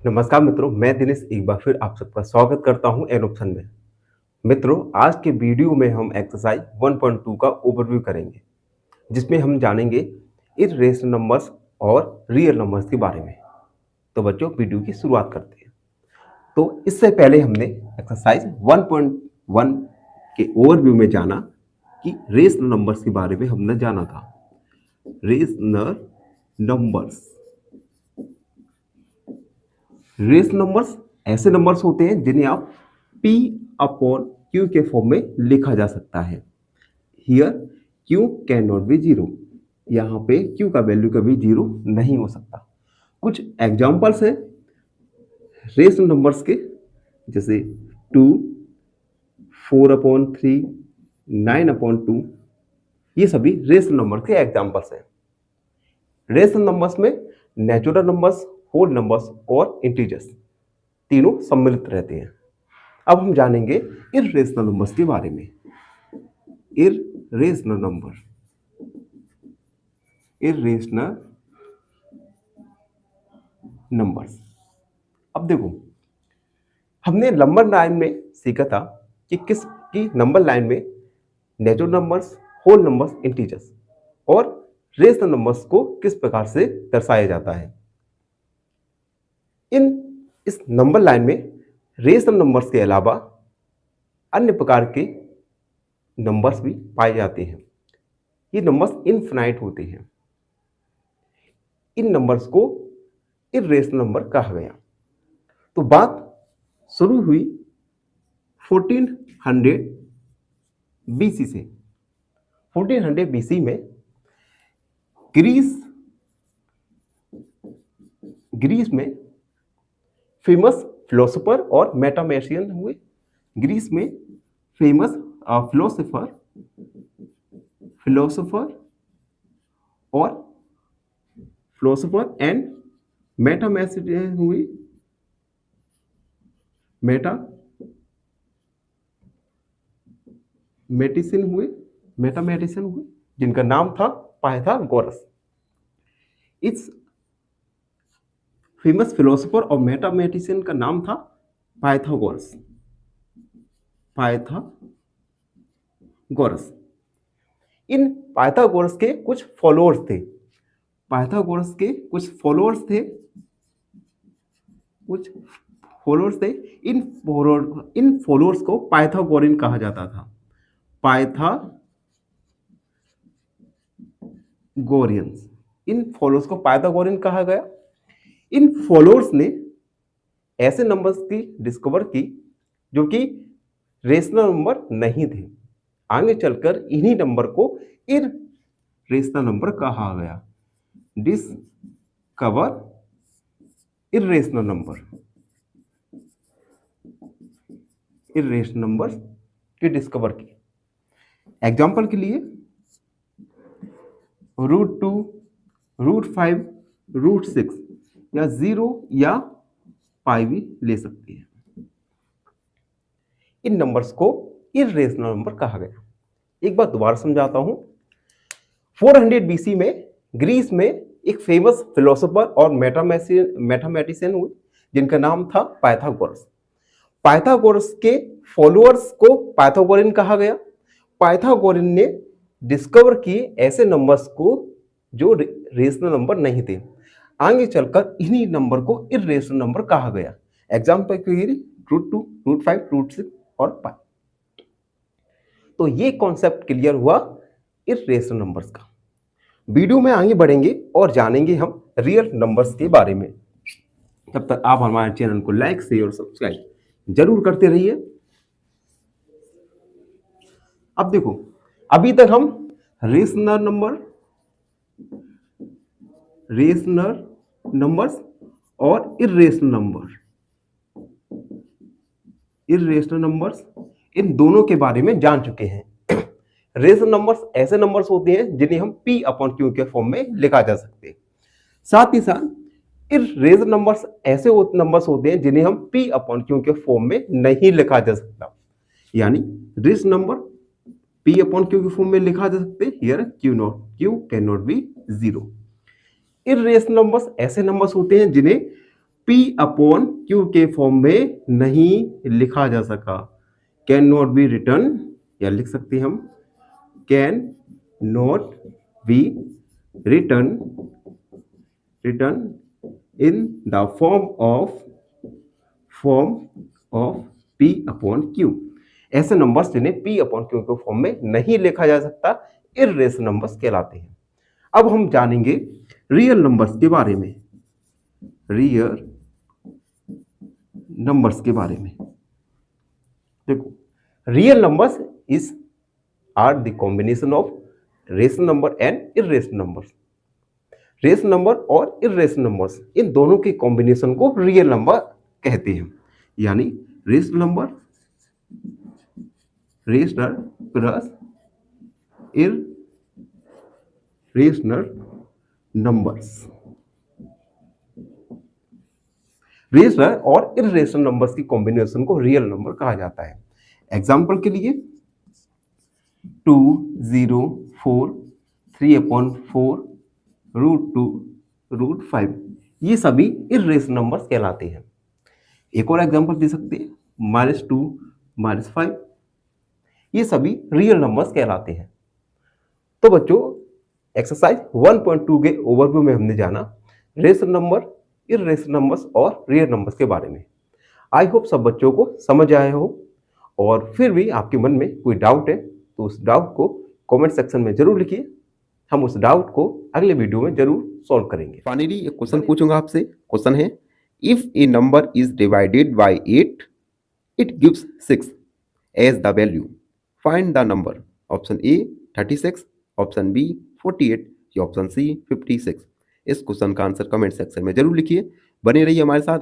नमस्कार मित्रों, मैं दिनेश एक बार फिर आप सबका स्वागत करता हूं एन ऑप्शन में। मित्रों, आज के वीडियो में हम एक्सरसाइज 1.2 का ओवरव्यू करेंगे, जिसमें हम जानेंगे इर्रेशनल नंबर्स और रियल नंबर्स के बारे में। तो बच्चों, वीडियो की शुरुआत करते हैं। तो इससे पहले हमने एक्सरसाइज 1.1 के ओवरव्यू में जाना कि रेशनल नंबर्स के बारे में हमने जाना था। रेशनल नंबर्स ऐसे नंबर्स होते हैं जिन्हें आप P अपॉन Q के फॉर्म में लिखा जा सकता है। Here Q can not be zero, यहाँ पे Q का वैल्यू कभी जीरो नहीं हो सकता। कुछ एग्जाम्पल्स हैं रेशनल नंबर्स के, जैसे 2, 4/3, 9/2, ये सभी रेशनल नंबर के एग्जाम्पल्स हैं। रेशनल नंबर्स में नेचुरल नंबर्स, होल नंबर्स और इंटीजर्स तीनों सम्मिलित रहते हैं। अब हम जानेंगे इर्रेशनल नंबर्स के बारे में। Irrational numbers. अब देखो, हमने नंबर लाइन में सीखा था कि किसकी नंबर लाइन में natural numbers, whole numbers, integers और रेशनल नंबर्स को किस प्रकार से दर्शाया जाता है। इस नंबर लाइन में रेशनल नंबर्स के अलावा अन्य प्रकार के नंबर्स भी पाए जाते हैं। ये नंबर्स इनफिनाइट होते हैं। इन नंबर्स को इर्रेशनल नंबर कहा गया। तो बात शुरू हुई 1400 BC से। 1400 BC में ग्रीस में फेमस फिलोसोफर और मैथमेटिशियन हुए। ग्रीस में फेमस फिलोसोफर एंड मैथमेटिशियन हुए। मैथमेटिशियन हुए जिनका नाम था पाइथागोरस। इस फेमस फिलोसोफर और मैथमेटिशियन का नाम था पाइथागोरस। इन पाइथागोरस के कुछ फॉलोअर्स थे। इन फॉलोअर्स को पाइथागोरियन कहा जाता था। इन फॉलोअर्स को पाइथागोरियन कहा गया। इन फॉलोअर्स ने ऐसे नंबर्स की डिस्कवर की जो कि रेशनल नंबर नहीं थे। आगे चलकर इन्हीं नंबर को इर्रेशनल नंबर कहा गया। डिस्कवर इर्रेशनल नंबर की डिस्कवर की। एग्जाम्पल के लिए √2, √5, √6 या 0 या पाई भी ले सकते हैं। इन नंबर्स को इर्रेशनल नंबर कहा गया। एक बार दोबारा समझाता हूं। 400 BC में ग्रीस में एक फेमस फिलोसोफर और मैथमेटिशियन हुए जिनका नाम था पाइथागोरस। पाइथागोरस के फॉलोअर्स को पाइथागोरियन कहा गया। पाइथागोरियन ने डिस्कवर किए ऐसे नंबर्स को जो रेशनल नंबर नहीं थे। आगे चलकर इन्हीं नंबर को इर्रेशनल नंबर कहा गया। एग्जाम्पल के लिए √2, √5, √6 और पाई। तो ये कॉन्सेप्ट क्लियर हुआ इर्रेशनल नंबर्स का। वीडियो में आगे बढ़ेंगे और जानेंगे हम रियल नंबर्स के बारे में। तब तक आप हमारे चैनल को लाइक, शेयर और सब्सक्राइब जरूर करते रहिए। अब देखो, अभी तक हम रेशनल नंबर्स और इर्रेशनल नंबर्स इन दोनों के बारे में जान चुके हैं। रेशनल नंबर्स ऐसे नंबर्स होते हैं जिन्हें हम P अपॉन Q के फॉर्म में लिखा जा सकते हैं। साथ ही साथ इर्रेशनल नंबर्स ऐसे नंबर्स होते हैं जिन्हें हम P अपॉन Q के फॉर्म में नहीं लिखा जा सकता। यानी rational number P upon Q के फॉर्म में लिखा जा सकते हैं। Here Q can not be zero. Irrational numbers ऐसे नंबर्स होते हैं जिन्हें P अपॉन Q के फॉर्म में नहीं लिखा जा सका, कैन नॉट बी रिटर्न, या लिख सकते हैं हम can not be return in the form of P upon Q। ऐसे नंबर्स जिन्हें P अपॉन Q के फॉर्म में नहीं लिखा जा सकता इर्रेशनल नंबर्स कहलाते हैं। अब हम जानेंगे रियल नंबर्स के बारे में। रियल नंबर्स के बारे में देखो, real numbers are the combination of rational number and irrational numbers. Rational number और इर्रेशनल नंबर्स, इन दोनों के कॉम्बिनेशन को रियल नंबर कहते हैं। यानी rational number, rational plus irrational numbers, rational और इर्रेशनल नंबर्स की कॉम्बिनेशन को रियल नंबर कहा जाता है। एग्जाम्पल के लिए 2, 0, 4, 3/4, √2, √5, ये सभी इर्रेशनल नंबर्स कहलाते हैं। एक और एग्जाम्पल दे सकते हैं -2, -5, ये सभी रियल नंबर्स कहलाते हैं। तो बच्चों, एक्सरसाइज 1.2 के ओवरव्यू में हमने जाना रेशनल नंबर, इर्रेशनल नंबर्स और रियल नंबर्स के बारे में। आई होप सब बच्चों को समझ आया हो, और फिर भी आपके मन में कोई डाउट है तो उस डाउट को कमेंट सेक्शन में जरूर लिखिए। हम उस डाउट को अगले वीडियो में जरूर सॉल्व करेंगे। फाइनली एक क्वेश्चन पूछूंगा आपसे। क्वेश्चन है, if a number is divided by 8 it gives 6 as the value, find the number. Option A 36, option B 48 या ऑप्शन सी 56। इस क्वेश्चन का आंसर कमेंट सेक्शन में जरूर लिखिए। बने रहिए हमारे साथ।